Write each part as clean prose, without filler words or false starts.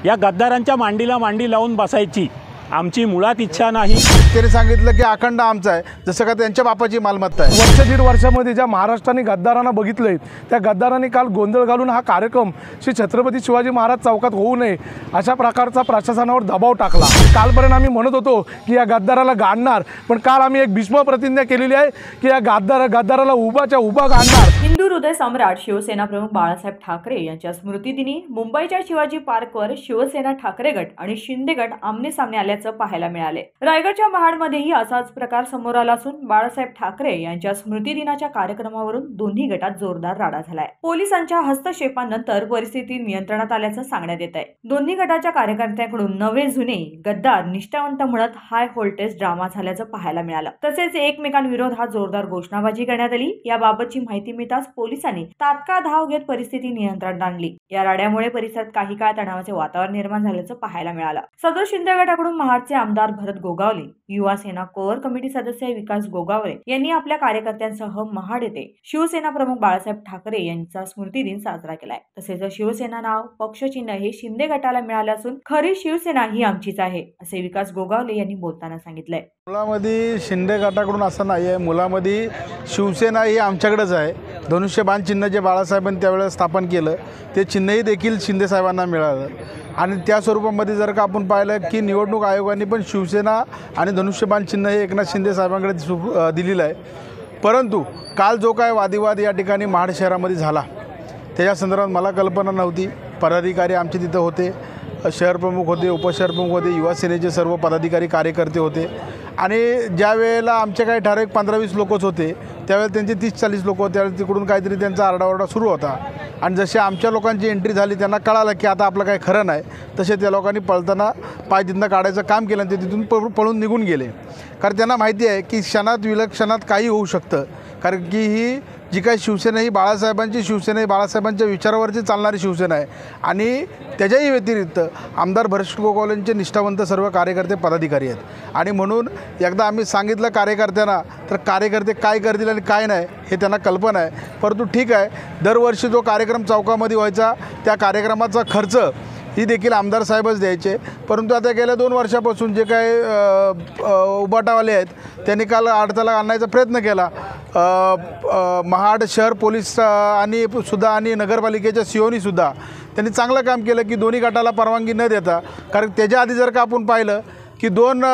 या गद्दारांच्या मांडीला मांडी लावून बसायची आमची मुळात इच्छा नाही। त्यांनी सांगितलं की अखंड आमचा आहे, जसं का त्यांच्या बापाची मालमत्ता आहे। वर्ष दीड वर्षामध्ये ज्या महाराष्ट्राने गद्दारांना बघितलंय त्या गद्दारांनी काल गोंधळ घालून हा कार्यक्रम श्री छत्रपती शिवाजी महाराज चौकात होऊ नये अशा प्रकारचा प्रशासनावर दबाव टाकला। कालपर्यंत आम्ही म्हणत होतो की या गद्दाराला गाडणार, पण काल आम्ही एक भीष्म प्रतिज्ञा केलेली आहे की या गद्दाराला उभाच्या उभा गाडणार। हिंदू हृदय सम्राट शिवसेना प्रमुख बाळासाहेब ठाकरे यांच्या स्मृतिदिनी मुंबईच्या शिवाजी पार्कवर शिवसेना ठाकरे गट आणि शिंदे गट आमने सामने आल्याचं पाहायला मिळाले। रायगडच्या महाडमध्येही असाच प्रकार समोर आला असून बाळासाहेब ठाकरे यांच्या स्मृतिदिनाच्या कार्यक्रमावरून दोन्ही गटात जोरदार राडा झालाय। पोलिसांच्या हस्तक्षेपानंतर परिस्थिती नियंत्रणात आल्याचं सांगण्यात येत आहे। दोन्ही गटाच्या कार्यकर्त्यांकडून नवे जुने गद्दार निष्ठावंत म्हणत हाय व्होल्टेज ड्रामा झाल्याचं पाहायला मिळालं। तसेच एकमेकांविरोधात जोरदार घोषणाबाजी करण्यात आली। याबाबतची माहिती मिळताच पोलिसांनी तात्काळ धाव घेत परिस्थिती नियंत्रणात आणली। या राड्यामुळे परिसरात काही काळ तणावाचे वातावरण निर्माण झाल्याचं पाहायला मिळालं। सदर शिंदे गटाकडून महाडचे आमदार भरत गोगावले, युवा सेना कोर कमिटी सदस्य विकास गोगावले यांनी आपल्या कार्यकर्त्यांसह महाड येथे शिवसेना प्रमुख बाळासाहेब ठाकरे यांचा स्मृतिदिन साजरा केलाय। तसेच शिवसेना नाव पक्ष चिन्ह हे शिंदे गटाला मिळाले असून खरी शिवसेना ही आमचीच आहे असे विकास गोगावले यांनी बोलताना सांगितलंय। मुलामध्ये शिंदे गटाकडून असं नाही आहे, मुलामध्ये शिवसेना ही आमच्याकडेच आहे। धनुष्यबाण चिन्ह जे बाळासाहेबांनी त्यावेळेस स्थापन केलं ते चिन्हही देखील शिंदे साहेबांना मिळालं आणि त्या स्वरूपामध्ये जर का आपण पाहिलं की निवडणूक आयोगाने पण शिवसेना आणि धनुष्यबाण चिन्ह हे एकनाथ शिंदे साहेबांकडे दिलेलं आहे। परंतु काल जो काय वादिवाद या ठिकाणी महाड शहरामध्ये झाला त्याच्या संदर्भात मला कल्पना नव्हती। पदाधिकारी आमचे तिथं होते, शहर प्रमुख होते, उपशहर प्रमुख होते, युवा सेनेचे सर्व पदाधिकारी कार्यकर्ते होते आणि ज्या वेळेला आमचे काही ठराविक 15-20 लोकच होते त्यावेळेला त्यांचे 30-40 लोक होते। त्यावेळेला तिकडून काहीतरी त्यांचा आरडाओरडा सुरू होता आणि जसे आमच्या लोकांची एंट्री झाली त्यांना कळालं की आता आपलं काही खरं नाही, तसे त्या लोकांनी पळताना पाय तिथनं काढायचं काम केलं आणि ते तिथून पळून निघून गेले। कारण त्यांना माहिती आहे की क्षणात विलक्षणात काही होऊ शकतं, कारण की ही जी काही शिवसेना ही बाळासाहेबांची शिवसेना ही बाळासाहेबांच्या विचारावरची चालणारी शिवसेना आहे आणि त्याच्याही व्यतिरिक्त आमदार भरत गोगावलेंचे निष्ठावंत सर्व कार्यकर्ते पदाधिकारी आहेत आणि म्हणून एकदा आम्ही सांगितलं कार्यकर्त्यांना तर कार्यकर्ते काय करतील आणि काय नाही हे त्यांना कल्पना आहे। परंतु ठीक आहे, दरवर्षी जो कार्यक्रम चौकामध्ये व्हायचा त्या कार्यक्रमाचा खर्च ही देखील आमदार साहेबच द्यायचे। परंतु आता गेल्या 2 वर्षापासून जे काय उबाटावाले आहेत त्यांनी काल अडथळा आणण्याचा प्रयत्न केला। महाड शहर पोलीस आणि नगरपालिकेच्या सीओनीसुद्धा त्यांनी चांगलं काम केलं की दोन्ही गटाला परवानगी न देता, कारण त्याच्या आधी जर का आपण पाहिलं की 2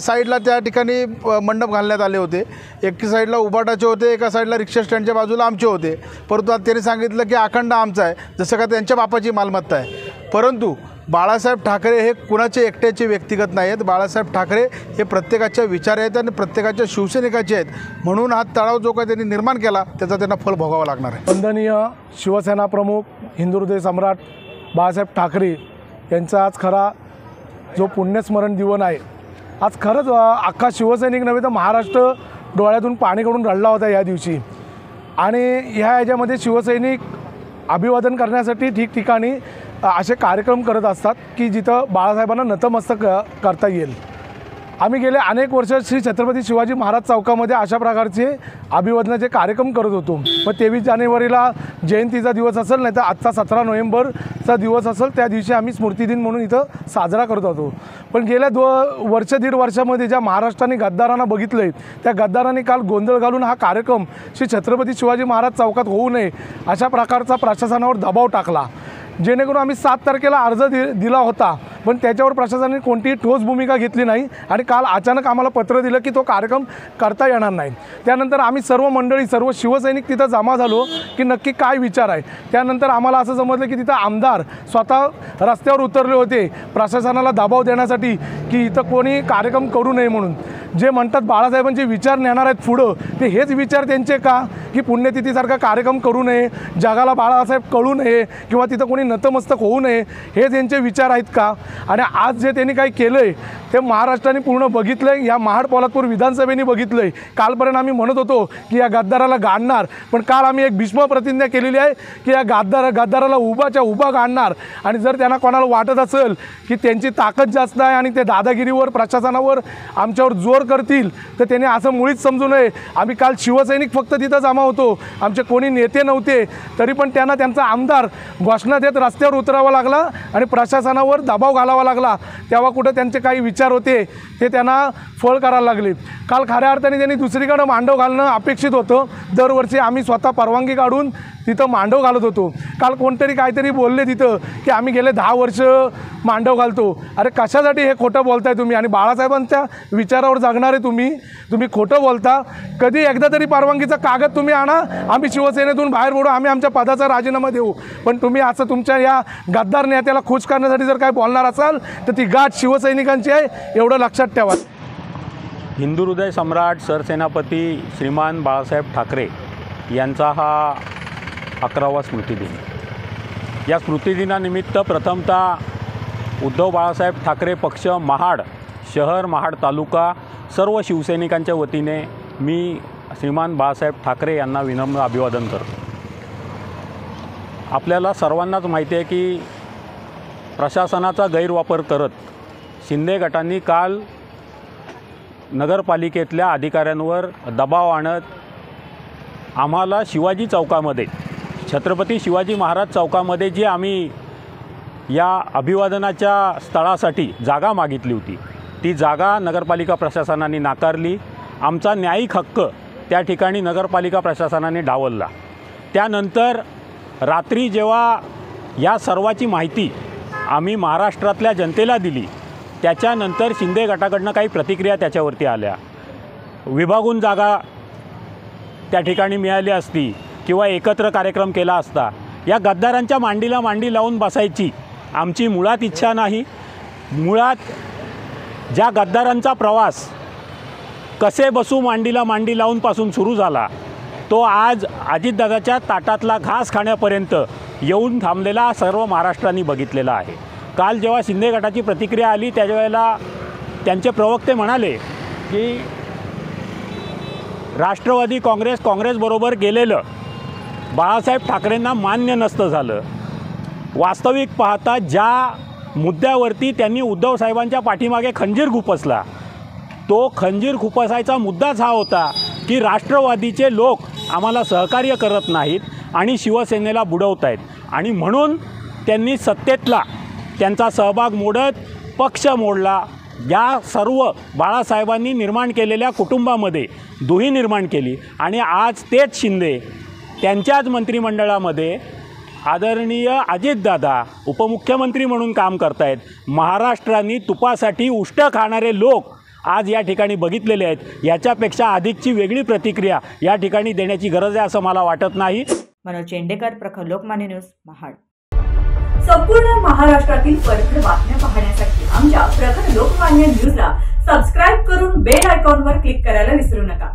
साईडला त्या ठिकाणी मंडप घालण्यात आले होते। एका साईडला उबाटाचे होते, एका साईडला रिक्षा स्टँडच्या बाजूला आमचे होते। परंतु आता त्यांनी सांगितलं की अखंड आमचा आहे, जसं का त्यांच्या बापाची मालमत्ता आहे। परंतु बाळासाहेब ठाकरे हे कुणाचे एकट्याचे व्यक्तिगत नाही आहेत, बाळासाहेब ठाकरे हे प्रत्येकाच्या विचार आहेत आणि प्रत्येकाच्या शिवसैनिकाचे आहेत। म्हणून हा तणाव जो काही त्यांनी निर्माण केला त्याचा त्यांना फल भोगावं लागणार आहे। वंदनीय शिवसेना प्रमुख हिंदू हृदय सम्राट बाळासाहेब ठाकरे यांचा आज खरा जो पुण्यस्मरण दिवस आहे। आज खरंच अख्खा शिवसैनिक नव्हे तर महाराष्ट्र डोळ्यातून पाणी काढून रडला होता या दिवशी आणि ह्याच्यामध्ये शिवसैनिक अभिवादन करण्यासाठी ठिकठिकाणी असे कार्यक्रम करत असतात की जिथं बाळासाहेबांना नतमस्तक करता येईल। आम्ही गेले अनेक वर्ष श्री छत्रपती शिवाजी महाराज चौकामध्ये अशा प्रकारचे अभिवादनाचे कार्यक्रम करत होतो। मग 23 जानेवारीला जयंतीचा दिवस असेल नाही तर आजचा 17 नोव्हेंबरचा दिवस असेल त्या दिवशी आम्ही स्मृतिदिन म्हणून इथं साजरा करत होतो। पण गेल्या वर्ष दीड वर्षामध्ये ज्या महाराष्ट्राने गद्दारांना बघितलंय त्या गद्दारांनी काल गोंधळ घालून हा कार्यक्रम श्री छत्रपती शिवाजी महाराज चौकात होऊ नये अशा प्रकारचा प्रशासनावर दबाव टाकला। जेणेकरून आम्ही 7 तारखेला अर्ज दिला होता, पण त्याच्यावर प्रशासनाने कोणतीही ठोस भूमिका घेतली नाही आणि काल अचानक आम्हाला पत्र दिलं की तो कार्यक्रम करता येणार नाही। त्यानंतर आम्ही सर्व मंडळी सर्व शिवसैनिक तिथं जमा झालो की नक्की काय विचार आहे। त्यानंतर आम्हाला असं समजलं की तिथं आमदार स्वतः रस्त्यावर उतरले होते प्रशासनाला दबाव देण्यासाठी की इथं कोणी कार्यक्रम करू नये म्हणून। जे म्हणतात बाळासाहेबांचे विचार नेणार आहेत पुढं ते हेच विचार त्यांचे का की पुण्यतिथीसारखा कार्यक्रम करू नये, जगाला बाळासाहेब कळू नये किंवा तिथं कोणी नतमस्तक होऊ नये हे त्यांचे विचार आहेत का। आणि आज जे त्यांनी काही केलं आहे ते महाराष्ट्राने पूर्ण बघितलं आहे, या महाड पोलादपूर विधानसभेने बघितलं आहे। कालपर्यंत आम्ही म्हणत होतो की या गद्दाराला गाडणार, पण काल आम्ही एक भीष्म प्रतिज्ञा केलेली आहे की या गद्दाराला उभाच्या उभा गाडणार आणि जर त्यांना कोणाला वाटत असेल की त्यांची ताकद जास्त आहे आणि ते दादागिरीवर प्रशासनावर आमच्यावर जोर करतील तर त्यांनी असं मुळीच समजू नये। आम्ही काल शिवसैनिक फक्त तिथं जमा होतो, आमचे कोणी नेते नव्हते, तरी पण त्यांना त्यांचा आमदार घोषणा देत परत रस्त्यावर उतरावं लागला आणि प्रशासनावर दबाव घालावा लागला, तेव्हा कुठं त्यांचे काही विचार होते ते त्यांना फळ करायला लागले. काल खऱ्या अर्थाने त्यांनी दुसरीकडं मांडव घालणं अपेक्षित होतं. दरवर्षी आम्ही स्वतः परवानगी काढून तिथं मांडव घालत होतो. काल कोणतरी काहीतरी बोलले तिथं की आम्ही गेले 10 वर्ष मांडव घालतो. अरे कशासाठी हे खोटं बोलताय तुम्ही? आणि बाळासाहेबांच्या विचारावर जगणारे तुम्ही खोटं बोलता. कधी एकदा तरी परवानगीचा कागद तुम्ही आणा, आम्ही शिवसेनेतून बाहेर पडू, आम्ही आमच्या पदाचा राजीनामा देऊ. पण तुम्ही असं तुमच्या या गद्दार नेत्याला खुश करण्यासाठी जर काय बोलणार असाल तर ती गाठ शिवसैनिकांची आहे, एवढं लक्षात ठेवा. हिंदू हृदय सम्राट सरसेनापती श्रीमान बाळासाहेब ठाकरे यांचा हा 11वा स्मृतिदिन. या स्मृतिदिनानिमित्त प्रथमतः उद्धव बाळासाहेब ठाकरे पक्ष महाड शहर, महाड तालुका सर्व शिवसैनिकांच्या वतीने मी श्रीमान बाळासाहेब ठाकरे यांना विनम्र अभिवादन करतो. आपल्याला सर्वांनाच माहिती आहे की प्रशासनाचा गैरवापर करत शिंदे गटांनी काल नगरपालिकेतल्या अधिकाऱ्यांवर दबाव आणत आम्हाला शिवाजी चौकामध्ये, छत्रपती शिवाजी महाराज चौकामध्ये जी आम्ही या अभिवादनाच्या स्थळासाठी जागा मागितली होती, ती जागा नगरपालिका प्रशासनाने नाकारली. आमचा न्यायिक हक्क त्या ठिकाणी नगरपालिका प्रशासनाने डावलला. त्यानंतर रात्री जेव्हा या सर्वाची माहिती आम्ही महाराष्ट्रातल्या जनतेला दिली, त्याच्यानंतर शिंदे गटाकडनं काही प्रतिक्रिया त्याच्यावरती आल्या. विभागून जागा त्या ठिकाणी मिळाली असती किंवा एकत्र कार्यक्रम केला असता. या गद्दारांच्या मांडीला मांडी लावून बसायची आमची मुळात इच्छा नाही. मुळात ज्या गद्दारांचा प्रवास कसे बसू मांडीला मांडी लावूनपासून सुरू झाला, तो आज अजितदादाच्या ताटातला घास खाण्यापर्यंत येऊन थांबलेला सर्व महाराष्ट्राने बघितलेला आहे. काल जेव्हा शिंदे गटाची प्रतिक्रिया आली त्यावेळेला त्यांचे प्रवक्ते म्हणाले की राष्ट्रवादी काँग्रेसबरोबर गेलेलं बाळासाहेब ठाकरेंना मान्य नसतं झालं. वास्तविक पाहता ज्या मुद्द्यावरती त्यांनी उद्धव साहेबांच्या पाठीमागे खंजीर खुपसला, तो खंजीर खुपसायचा मुद्दाच हा होता की राष्ट्रवादीचे लोक आम्हाला सहकार्य करत नाहीत आणि शिवसेनेला बुडवत आहेत, आणि म्हणून त्यांनी सत्तेतला त्यांचा सहभाग मोडत पक्ष मोडला. या सर्व बाळासाहेबांनी निर्माण केलेल्या कुटुंबामध्ये दुही निर्माण केली आणि आज तेच शिंदे त्यांच्याच मंत्रिमंडळामध्ये आदरणीय अजितदादा उपमुख्यमंत्री म्हणून काम करत आहेत. महाराष्ट्राने तुपासाठी उष्ट खाणारे लोक आज या ठिकाणी बघितलेले आहेत. याच्यापेक्षा अधिकची वेगळी प्रतिक्रिया या ठिकाणी देण्याची गरज आहे असं मला वाटत नाही. मनोज चेंडेकर, प्रखर लोकमान्य न्यूज, महाड. संपूर्ण महाराष्ट्रातील परखड बातम्या पाहण्यासाठी आमच्या प्रखर लोकमान्य न्यूजला सबस्क्राईब करून बेल आयकॉनवर क्लिक करायला विसरू नका.